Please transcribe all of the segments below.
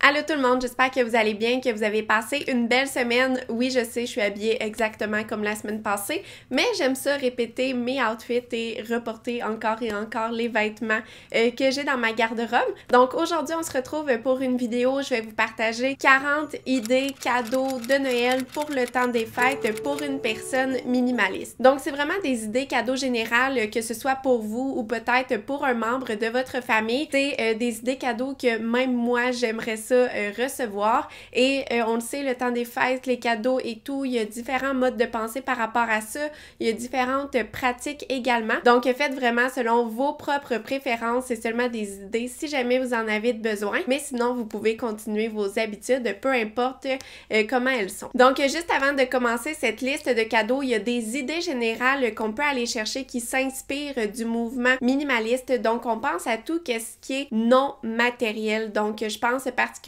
Allô tout le monde, j'espère que vous allez bien, que vous avez passé une belle semaine. Oui, je sais, je suis habillée exactement comme la semaine passée, mais j'aime ça répéter mes outfits et reporter encore et encore les vêtements que j'ai dans ma garde-robe. Donc aujourd'hui, on se retrouve pour une vidéo. Je vais vous partager 40 idées cadeaux de Noël pour le temps des fêtes pour une personne minimaliste. Donc c'est vraiment des idées cadeaux générales, que ce soit pour vous ou peut-être pour un membre de votre famille. C'est des idées cadeaux que même moi, j'aimerais ça recevoir. Et on le sait, le temps des fêtes, les cadeaux et tout, il y a différents modes de pensée par rapport à ça. Il y a différentes pratiques également. Donc faites vraiment selon vos propres préférences. C'est seulement des idées si jamais vous en avez besoin. Mais sinon, vous pouvez continuer vos habitudes, peu importe comment elles sont. Donc juste avant de commencer cette liste de cadeaux, il y a des idées générales qu'on peut aller chercher qui s'inspirent du mouvement minimaliste. Donc on pense à tout ce qui est non matériel. Donc je pense particulièrement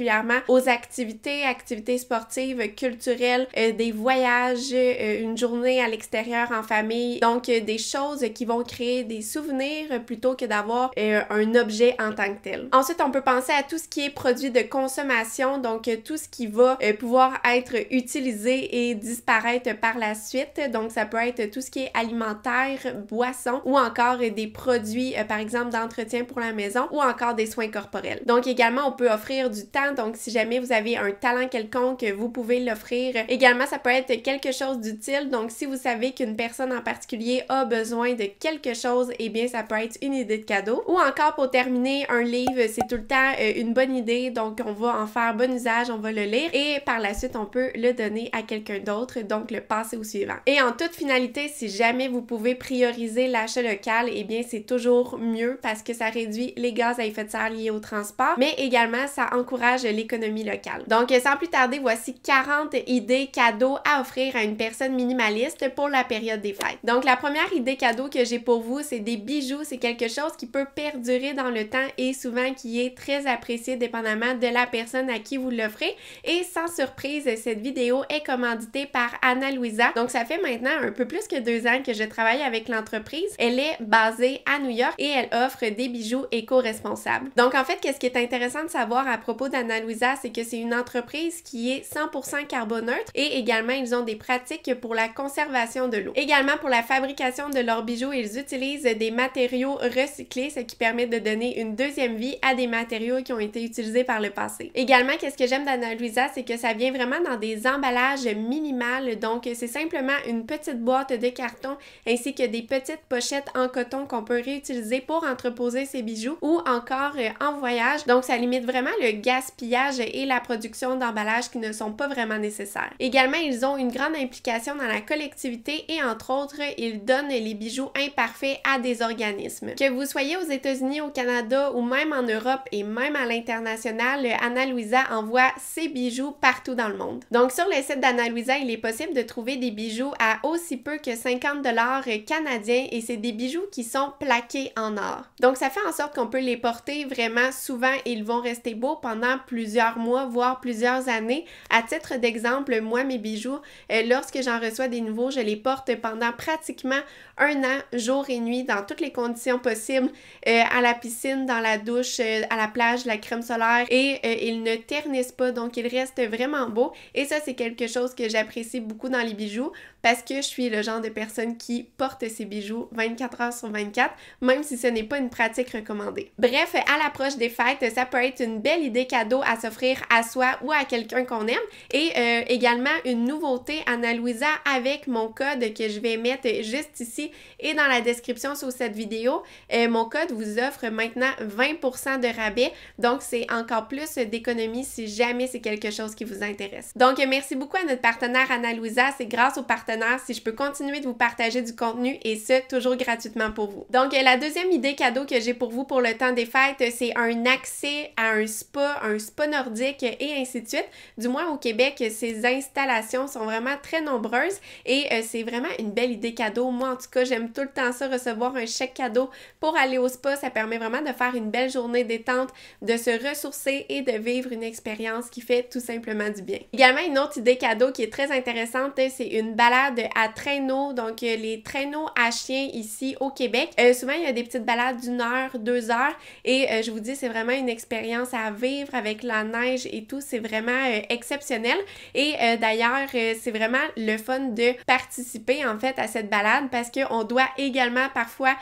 aux activités sportives, culturelles, des voyages, une journée à l'extérieur en famille. Donc des choses qui vont créer des souvenirs plutôt que d'avoir un objet en tant que tel. Ensuite, on peut penser à tout ce qui est produit de consommation, donc tout ce qui va pouvoir être utilisé et disparaître par la suite. Donc ça peut être tout ce qui est alimentaire, boisson ou encore des produits par exemple d'entretien pour la maison ou encore des soins corporels. Donc également, on peut offrir du temps. Donc si jamais vous avez un talent quelconque, vous pouvez l'offrir. Également, ça peut être quelque chose d'utile. Donc si vous savez qu'une personne en particulier a besoin de quelque chose, eh bien ça peut être une idée de cadeau. Ou encore pour terminer, un livre, c'est tout le temps une bonne idée. Donc on va en faire bon usage, on va le lire et par la suite on peut le donner à quelqu'un d'autre, donc le passer au suivant. Et en toute finalité, si jamais vous pouvez prioriser l'achat local, eh bien c'est toujours mieux parce que ça réduit les gaz à effet de serre liés au transport, mais également ça encourage l'économie locale. Donc sans plus tarder, voici 40 idées cadeaux à offrir à une personne minimaliste pour la période des fêtes. Donc la première idée cadeau que j'ai pour vous, c'est des bijoux. C'est quelque chose qui peut perdurer dans le temps et souvent qui est très apprécié dépendamment de la personne à qui vous l'offrez. Et sans surprise, cette vidéo est commanditée par Ana Luisa. Donc ça fait maintenant un peu plus que 2 ans que je travaille avec l'entreprise. Elle est basée à New York et elle offre des bijoux éco-responsables. Donc en fait, qu'est-ce qui est intéressant de savoir à propos d'Ana Luisa, c'est que c'est une entreprise qui est 100% carboneutre et également ils ont des pratiques pour la conservation de l'eau. Également pour la fabrication de leurs bijoux, ils utilisent des matériaux recyclés, ce qui permet de donner une deuxième vie à des matériaux qui ont été utilisés par le passé. Également, qu'est-ce que j'aime d'Ana Luisa, c'est que ça vient vraiment dans des emballages minimales. Donc c'est simplement une petite boîte de carton ainsi que des petites pochettes en coton qu'on peut réutiliser pour entreposer ses bijoux ou encore en voyage. Donc ça limite vraiment le gaspillage et la production d'emballages qui ne sont pas vraiment nécessaires. Également, ils ont une grande implication dans la collectivité et entre autres, ils donnent les bijoux imparfaits à des organismes. Que vous soyez aux États-Unis, au Canada ou même en Europe et même à l'international, Ana Luisa envoie ses bijoux partout dans le monde. Donc sur le site d'Ana Luisa, il est possible de trouver des bijoux à aussi peu que 50 $ canadiens et c'est des bijoux qui sont plaqués en or. Donc ça fait en sorte qu'on peut les porter vraiment souvent et ils vont rester beaux pendant plusieurs mois, voire plusieurs années. À titre d'exemple, moi, mes bijoux, lorsque j'en reçois des nouveaux, je les porte pendant pratiquement 1 an, jour et nuit, dans toutes les conditions possibles, à la piscine, dans la douche, à la plage, la crème solaire et ils ne ternissent pas, donc ils restent vraiment beaux et ça, c'est quelque chose que j'apprécie beaucoup dans les bijoux parce que je suis le genre de personne qui porte ses bijoux 24 heures sur 24, même si ce n'est pas une pratique recommandée. Bref, à l'approche des fêtes, ça peut être une belle idée cadeau à s'offrir à soi ou à quelqu'un qu'on aime et également une nouveauté, Ana Luisa, avec mon code que je vais mettre juste ici et dans la description sous cette vidéo. Mon code vous offre maintenant 20% de rabais, donc c'est encore plus d'économie si jamais c'est quelque chose qui vous intéresse. Donc merci beaucoup à notre partenaire Ana Luisa, c'est grâce au partenaire si je peux continuer de vous partager du contenu et ce, toujours gratuitement pour vous. Donc la deuxième idée cadeau que j'ai pour vous pour le temps des fêtes, c'est un accès à un spa nordique et ainsi de suite. Du moins au Québec, ces installations sont vraiment très nombreuses et c'est vraiment une belle idée cadeau. Moi en tout cas, j'aime tout le temps ça, recevoir un chèque cadeau pour aller au spa. Ça permet vraiment de faire une belle journée détente, de se ressourcer et de vivre une expérience qui fait tout simplement du bien. Également, une autre idée cadeau qui est très intéressante, c'est une balade à traîneau, donc les traîneaux à chiens ici au Québec. Souvent, il y a des petites balades d'1 heure, 2 heures et je vous dis, c'est vraiment une expérience à vivre avec avec la neige et tout, c'est vraiment exceptionnel. Et d'ailleurs, c'est vraiment le fun de participer en fait à cette balade parce qu'on doit également parfois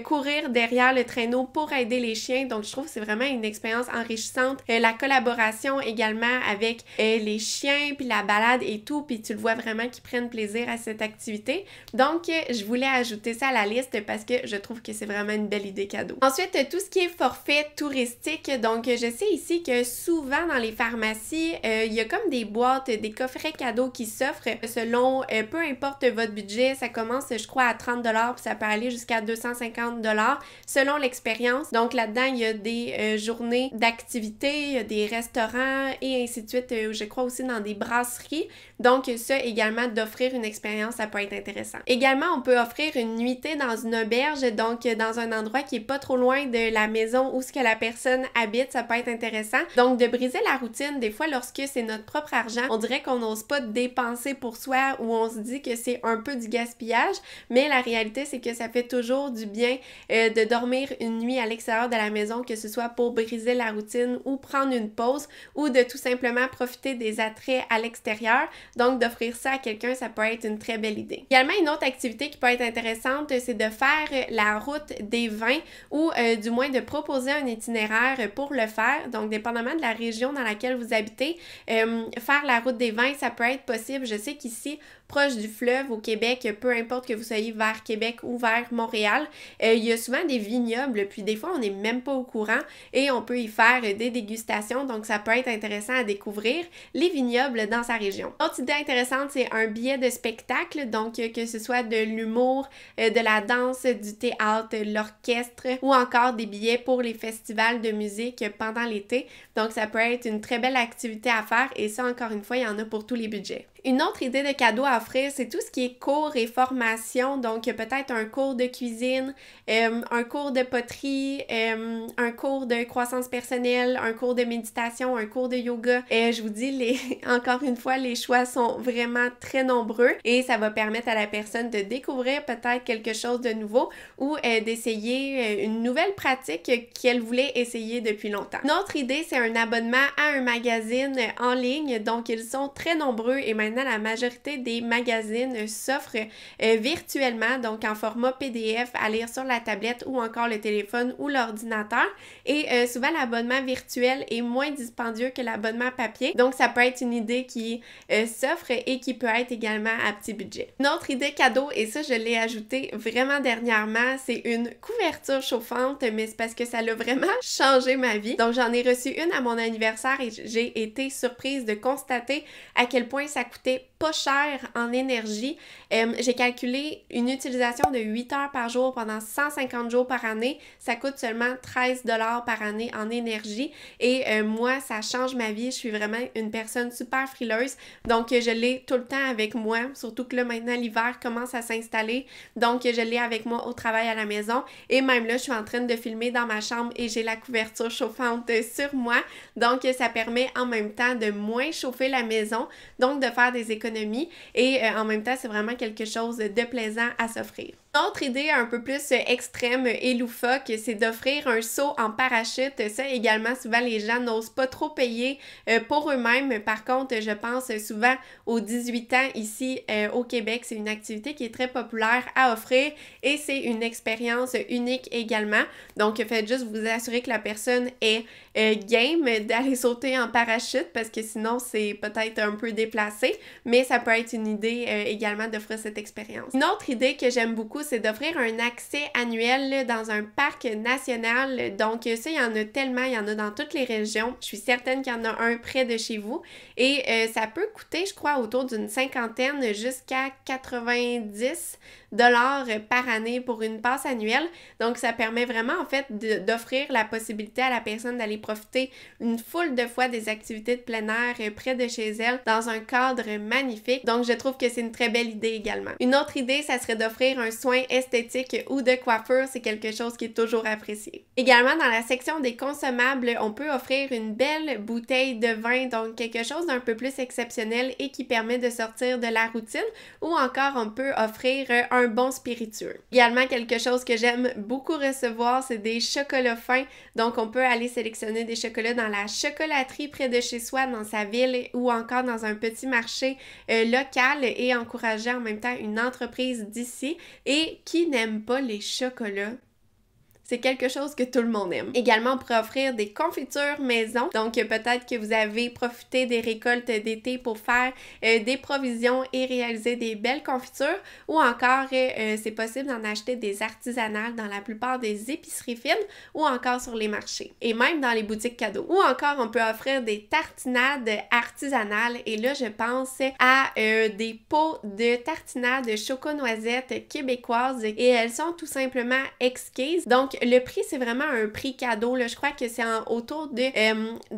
courir derrière le traîneau pour aider les chiens. Donc je trouve que c'est vraiment une expérience enrichissante. La collaboration également avec les chiens, puis la balade et tout, puis tu le vois vraiment qu'ils prennent plaisir à cette activité. Donc je voulais ajouter ça à la liste parce que je trouve que c'est vraiment une belle idée cadeau. Ensuite, tout ce qui est forfait touristique. Donc je sais ici que souvent dans les pharmacies, il y a comme des boîtes, des coffrets cadeaux qui s'offrent selon, peu importe votre budget, ça commence je crois à 30$ puis ça peut aller jusqu'à 250$ selon l'expérience. Donc là-dedans, il y a des journées d'activités, il y a des restaurants et ainsi de suite, je crois aussi dans des brasseries. Donc ça également, d'offrir une expérience, ça peut être intéressant. Également, on peut offrir une nuitée dans une auberge, donc dans un endroit qui est pas trop loin de la maison où ce que la personne habite, ça peut être intéressant. Donc de briser la routine, des fois lorsque c'est notre propre argent, on dirait qu'on n'ose pas dépenser pour soi ou on se dit que c'est un peu du gaspillage, mais la réalité c'est que ça fait toujours du bien de dormir une nuit à l'extérieur de la maison, que ce soit pour briser la routine ou prendre une pause ou de tout simplement profiter des attraits à l'extérieur. Donc d'offrir ça à quelqu'un, ça peut être une très belle idée. Également, une autre activité qui peut être intéressante, c'est de faire la route des vins ou du moins de proposer un itinéraire pour le faire. Donc dépendamment de la région dans laquelle vous habitez, faire la route des vins, ça peut être possible. Je sais qu'ici, proche du fleuve au Québec, peu importe que vous soyez vers Québec ou vers Montréal, il y a souvent des vignobles, puis des fois on n'est même pas au courant et on peut y faire des dégustations, donc ça peut être intéressant à découvrir les vignobles dans sa région. Autre idée intéressante, c'est un billet de spectacle, donc que ce soit de l'humour, de la danse, du théâtre, l'orchestre ou encore des billets pour les festivals de musique pendant l'été. Donc ça peut être une très belle activité à faire et ça, encore une fois, il y en a pour tous les budgets. Une autre idée de cadeau à offrir, c'est tout ce qui est cours et formation, donc peut-être un cours de cuisine, un cours de poterie, un cours de croissance personnelle, un cours de méditation, un cours de yoga. Je vous dis, encore une fois, les choix sont vraiment très nombreux et ça va permettre à la personne de découvrir peut-être quelque chose de nouveau ou d'essayer une nouvelle pratique qu'elle voulait essayer depuis longtemps. Une autre idée, c'est un abonnement à un magazine en ligne, donc ils sont très nombreux et maintenant la majorité des magazines s'offrent virtuellement, donc en format PDF à lire sur la tablette ou encore le téléphone ou l'ordinateur. Et souvent, l'abonnement virtuel est moins dispendieux que l'abonnement papier. Donc, ça peut être une idée qui s'offre et qui peut être également à petit budget. Une autre idée cadeau, et ça, je l'ai ajouté vraiment dernièrement, c'est une couverture chauffante, mais c'est parce que ça l'a vraiment changé ma vie. Donc, j'en ai reçu une à mon anniversaire et j'ai été surprise de constater à quel point ça coûtait pas cher en énergie. J'ai calculé une utilisation de 8 heures par jour pendant 150 jours par année. Ça coûte seulement 13$ par année en énergie. Et moi, ça change ma vie. Je suis vraiment une personne super frileuse. Donc, je l'ai tout le temps avec moi. Surtout que là, maintenant, l'hiver commence à s'installer. Donc, je l'ai avec moi au travail à la maison. Et même là, je suis en train de filmer dans ma chambre et j'ai la couverture chauffante sur moi. Donc, ça permet en même temps de moins chauffer la maison. Donc, de faire des économies et en même temps, c'est vraiment quelque chose de plaisant à s'offrir. Une autre idée un peu plus extrême et loufoque, c'est d'offrir un saut en parachute. Ça également, souvent, les gens n'osent pas trop payer pour eux-mêmes. Par contre, je pense souvent aux 18 ans ici au Québec. C'est une activité qui est très populaire à offrir et c'est une expérience unique également. Donc, faites juste vous assurer que la personne est game d'aller sauter en parachute parce que sinon, c'est peut-être un peu déplacé, mais ça peut être une idée également d'offrir cette expérience. Une autre idée que j'aime beaucoup, c'est d'offrir un accès annuel dans un parc national. Donc ça, il y en a tellement, il y en a dans toutes les régions. Je suis certaine qu'il y en a un près de chez vous. Et ça peut coûter, je crois, autour d'une cinquantaine jusqu'à 90$ par année pour une passe annuelle. Donc ça permet vraiment en fait d'offrir la possibilité à la personne d'aller profiter une foule de fois des activités de plein air près de chez elle dans un cadre magnifique. Donc je trouve que c'est une très belle idée également. Une autre idée, ça serait d'offrir un soin esthétique ou de coiffure. C'est quelque chose qui est toujours apprécié. Également, dans la section des consommables, on peut offrir une belle bouteille de vin, donc quelque chose d'un peu plus exceptionnel et qui permet de sortir de la routine, ou encore on peut offrir un un bon spiritueux. Également, quelque chose que j'aime beaucoup recevoir, c'est des chocolats fins. Donc, on peut aller sélectionner des chocolats dans la chocolaterie près de chez soi, dans sa ville ou encore dans un petit marché local et encourager en même temps une entreprise d'ici. Et qui n'aime pas les chocolats? C'est quelque chose que tout le monde aime. Également, on pourrait offrir des confitures maison. Donc, peut-être que vous avez profité des récoltes d'été pour faire des provisions et réaliser des belles confitures. Ou encore, c'est possible d'en acheter des artisanales dans la plupart des épiceries fines ou encore sur les marchés. Et même dans les boutiques cadeaux. Ou encore, on peut offrir des tartinades artisanales. Et là, je pense à des pots de tartinades choco-noisettes québécoises. Et elles sont tout simplement exquises. Donc, le prix, c'est vraiment un prix cadeau. Là. Je crois que c'est autour de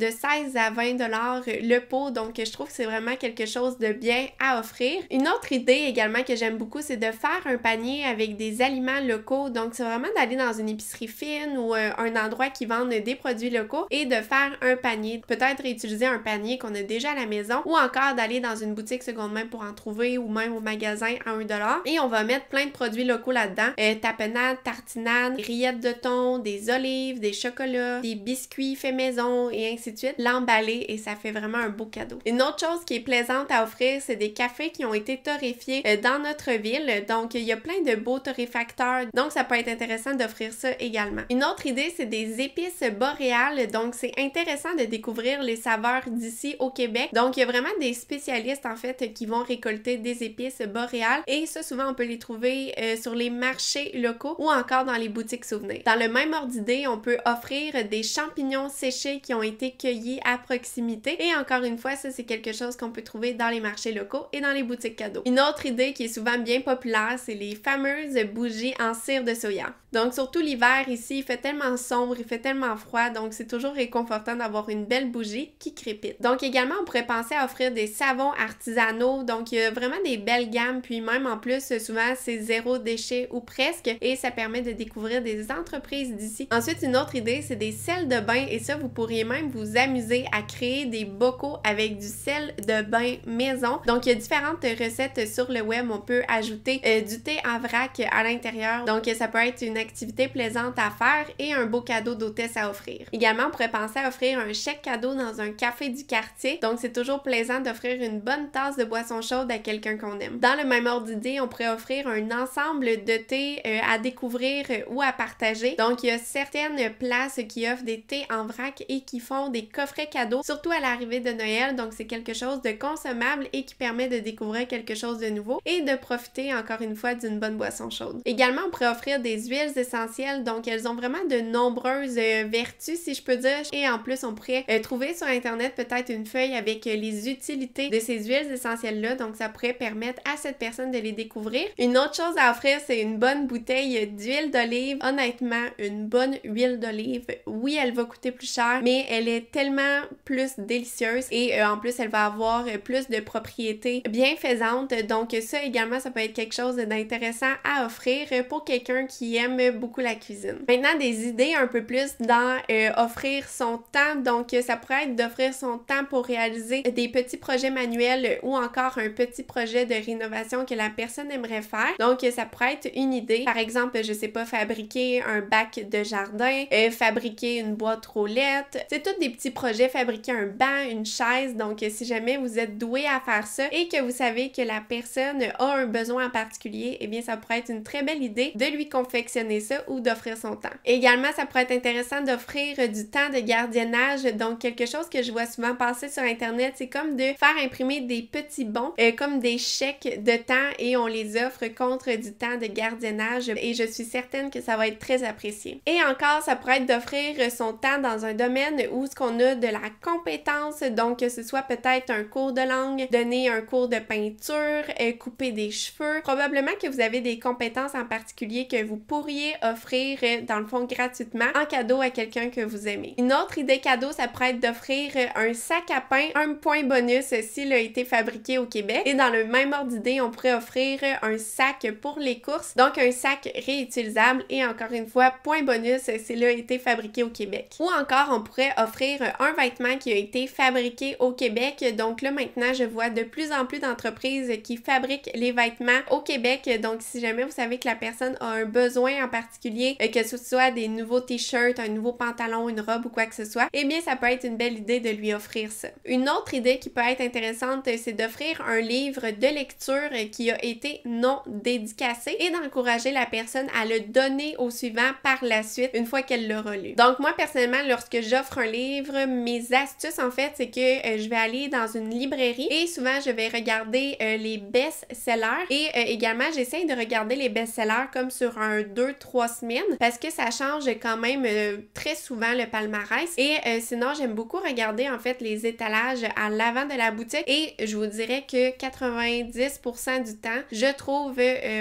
16 à 20 $ le pot. Donc, je trouve que c'est vraiment quelque chose de bien à offrir. Une autre idée également que j'aime beaucoup, c'est de faire un panier avec des aliments locaux. Donc, c'est vraiment d'aller dans une épicerie fine ou un endroit qui vend des produits locaux et de faire un panier. Peut-être réutiliser un panier qu'on a déjà à la maison ou encore d'aller dans une boutique seconde main pour en trouver ou même au magasin à 1 $. Et on va mettre plein de produits locaux là-dedans. Tapenade, tartinade, rillettes de thon, des olives, des chocolats, des biscuits faits maison et ainsi de suite, l'emballer et ça fait vraiment un beau cadeau. Une autre chose qui est plaisante à offrir, c'est des cafés qui ont été torréfiés dans notre ville. Donc, il y a plein de beaux torréfacteurs. Donc, ça peut être intéressant d'offrir ça également. Une autre idée, c'est des épices boréales. Donc, c'est intéressant de découvrir les saveurs d'ici au Québec. Donc, il y a vraiment des spécialistes, en fait, qui vont récolter des épices boréales et ça, souvent, on peut les trouver sur les marchés locaux ou encore dans les boutiques souvenirs. Dans le même ordre d'idée, on peut offrir des champignons séchés qui ont été cueillis à proximité. Et encore une fois, ça, c'est quelque chose qu'on peut trouver dans les marchés locaux et dans les boutiques cadeaux. Une autre idée qui est souvent bien populaire, c'est les fameuses bougies en cire de soya. Donc, surtout l'hiver, ici, il fait tellement sombre, il fait tellement froid, donc c'est toujours réconfortant d'avoir une belle bougie qui crépite. Donc, également, on pourrait penser à offrir des savons artisanaux. Donc, il y a vraiment des belles gammes, puis même en plus, souvent, c'est zéro déchet ou presque, et ça permet de découvrir des entreprises d'ici. Ensuite, une autre idée, c'est des sels de bain et ça, vous pourriez même vous amuser à créer des bocaux avec du sel de bain maison. Donc, il y a différentes recettes sur le web. On peut ajouter du thé en vrac à l'intérieur. Donc, ça peut être une activité plaisante à faire et un beau cadeau d'hôtesse à offrir. Également, on pourrait penser à offrir un chèque cadeau dans un café du quartier. Donc, c'est toujours plaisant d'offrir une bonne tasse de boisson chaude à quelqu'un qu'on aime. Dans le même ordre d'idée, on pourrait offrir un ensemble de thé à découvrir ou à partager. Donc, il y a certaines places qui offrent des thés en vrac et qui font des coffrets cadeaux, surtout à l'arrivée de Noël. Donc, c'est quelque chose de consommable et qui permet de découvrir quelque chose de nouveau et de profiter encore une fois d'une bonne boisson chaude. Également, on pourrait offrir des huiles essentielles. Donc, elles ont vraiment de nombreuses vertus, si je peux dire. Et en plus, on pourrait trouver sur Internet peut-être une feuille avec les utilités de ces huiles essentielles-là. Donc, ça pourrait permettre à cette personne de les découvrir. Une autre chose à offrir, c'est une bonne bouteille d'huile d'olive. Honnêtement, une bonne huile d'olive, oui, elle va coûter plus cher, mais elle est tellement plus délicieuse et en plus, elle va avoir plus de propriétés bienfaisantes. Donc, ça également, ça peut être quelque chose d'intéressant à offrir pour quelqu'un qui aime beaucoup la cuisine. Maintenant, des idées un peu plus dans offrir son temps. Donc, ça pourrait être d'offrir son temps pour réaliser des petits projets manuels ou encore un petit projet de rénovation que la personne aimerait faire. Donc, ça pourrait être une idée. Par exemple, je sais pas, fabriquer un bac de jardin, fabriquer une boîte roulette. C'est tous des petits projets, fabriquer un banc, une chaise. Donc, si jamais vous êtes doué à faire ça et que vous savez que la personne a un besoin en particulier, eh bien, ça pourrait être une très belle idée de lui confectionner ça ou d'offrir son temps. Également, ça pourrait être intéressant d'offrir du temps de gardiennage. Donc, quelque chose que je vois souvent passer sur Internet, c'est comme de faire imprimer des petits bons, comme des chèques de temps et on les offre contre du temps de gardiennage et je suis certaine que ça va être très apprécié. Et encore, ça pourrait être d'offrir son temps dans un domaine où ce qu'on a de la compétence, donc que ce soit peut-être un cours de langue, donner un cours de peinture, couper des cheveux. Probablement que vous avez des compétences en particulier que vous pourriez offrir dans le fond gratuitement en cadeau à quelqu'un que vous aimez. Une autre idée cadeau, ça pourrait être d'offrir un sac à pain, un point bonus s'il a été fabriqué au Québec. Et dans le même ordre d'idée, on pourrait offrir un sac pour les courses, donc un sac réutilisable et encore une une fois, point bonus, s'il a été fabriqué au Québec. Ou encore, on pourrait offrir un vêtement qui a été fabriqué au Québec. Donc là, maintenant, je vois de plus en plus d'entreprises qui fabriquent les vêtements au Québec. Donc, si jamais vous savez que la personne a un besoin en particulier, que ce soit des nouveaux t-shirts, un nouveau pantalon, une robe ou quoi que ce soit, eh bien, ça peut être une belle idée de lui offrir ça. Une autre idée qui peut être intéressante, c'est d'offrir un livre de lecture qui a été non dédicacé et d'encourager la personne à le donner au suivant par la suite une fois qu'elle l'aura lu. Donc, moi, personnellement, lorsque j'offre un livre, mes astuces, en fait, c'est que je vais aller dans une librairie et souvent, je vais regarder les best-sellers et également, j'essaie de regarder les best-sellers comme sur un 2-3 semaines parce que ça change quand même très souvent le palmarès et sinon, j'aime beaucoup regarder en fait les étalages à l'avant de la boutique et je vous dirais que 90% du temps, je trouve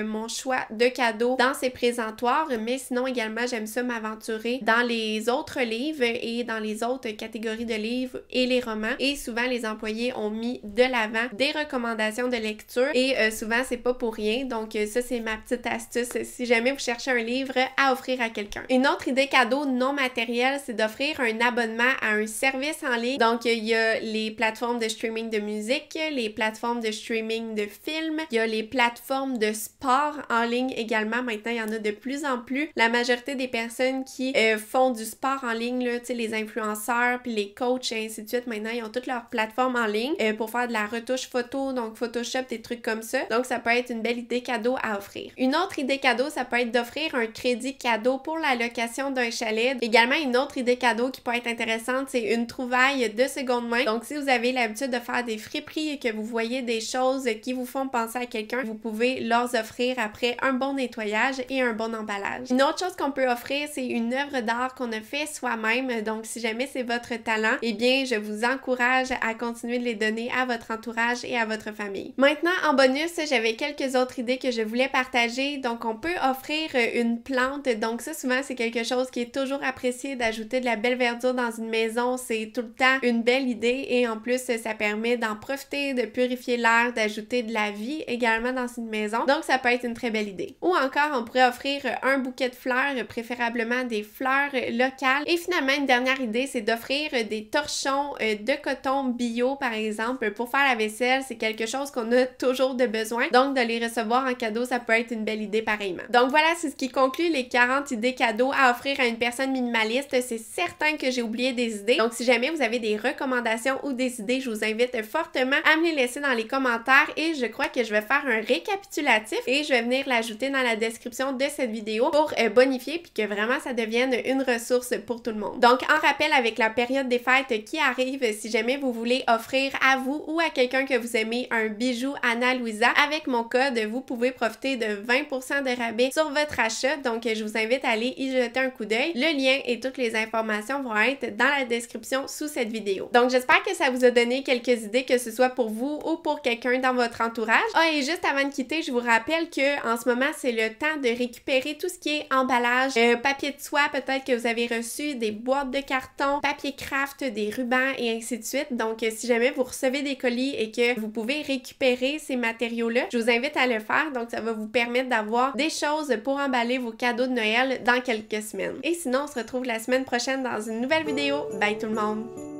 mon choix de cadeaux dans ces présentoirs, mais sinon également, j'aime ça m'aventurer dans les autres livres et dans les autres catégories de livres et les romans et souvent les employés ont mis de l'avant des recommandations de lecture et souvent c'est pas pour rien, donc ça c'est ma petite astuce si jamais vous cherchez un livre à offrir à quelqu'un. Une autre idée cadeau non matérielle, c'est d'offrir un abonnement à un service en ligne. Donc il y a les plateformes de streaming de musique, les plateformes de streaming de films, il y a les plateformes de sport en ligne également. Maintenant il y en a de plus en plus. La majorité des personnes qui font du sport en ligne, là, tu sais, les influenceurs puis les coachs et ainsi de suite, maintenant ils ont toutes leurs plateformes en ligne pour faire de la retouche photo, donc Photoshop, des trucs comme ça. Donc ça peut être une belle idée cadeau à offrir. Une autre idée cadeau, ça peut être d'offrir un crédit cadeau pour la location d'un chalet. Également, une autre idée cadeau qui peut être intéressante, c'est une trouvaille de seconde main. Donc si vous avez l'habitude de faire des friperies et que vous voyez des choses qui vous font penser à quelqu'un, vous pouvez leur offrir après un bon nettoyage et un bon emballage. Une autre chose qu'on peut offrir, c'est une œuvre d'art qu'on a fait soi-même. Donc si jamais c'est votre talent, eh bien je vous encourage à continuer de les donner à votre entourage et à votre famille. Maintenant, en bonus, j'avais quelques autres idées que je voulais partager. Donc on peut offrir une plante. Donc ça, souvent, c'est quelque chose qui est toujours apprécié d'ajouter de la belle verdure dans une maison. C'est tout le temps une belle idée et en plus, ça permet d'en profiter, de purifier l'air, d'ajouter de la vie également dans une maison. Donc ça peut être une très belle idée. Ou encore, on pourrait offrir un bouquet de fleurs, préférablement des fleurs locales. Et finalement, une dernière idée, c'est d'offrir des torchons de coton bio, par exemple, pour faire la vaisselle. C'est quelque chose qu'on a toujours de besoin. Donc, de les recevoir en cadeau, ça peut être une belle idée pareillement. Donc voilà, c'est ce qui conclut les 40 idées cadeaux à offrir à une personne minimaliste. C'est certain que j'ai oublié des idées. Donc, si jamais vous avez des recommandations ou des idées, je vous invite fortement à me les laisser dans les commentaires et je crois que je vais faire un récapitulatif et je vais venir l'ajouter dans la description de cette vidéo pour bonifier puis que vraiment ça devienne une ressource pour tout le monde. Donc, en rappel, avec la période des fêtes qui arrive, si jamais vous voulez offrir à vous ou à quelqu'un que vous aimez un bijou Anna Louisa, avec mon code, vous pouvez profiter de 20% de rabais sur votre achat. Donc, je vous invite à aller y jeter un coup d'œil. Le lien et toutes les informations vont être dans la description sous cette vidéo. Donc, j'espère que ça vous a donné quelques idées, que ce soit pour vous ou pour quelqu'un dans votre entourage. Ah, et juste avant de quitter, je vous rappelle que en ce moment, c'est le temps de récupérer tout ce qui est emballage, papier de soie, peut-être que vous avez reçu des boîtes de carton, papier craft, des rubans et ainsi de suite. Donc, si jamais vous recevez des colis et que vous pouvez récupérer ces matériaux-là, je vous invite à le faire. Donc, ça va vous permettre d'avoir des choses pour emballer vos cadeaux de Noël dans quelques semaines. Et sinon, on se retrouve la semaine prochaine dans une nouvelle vidéo. Bye tout le monde!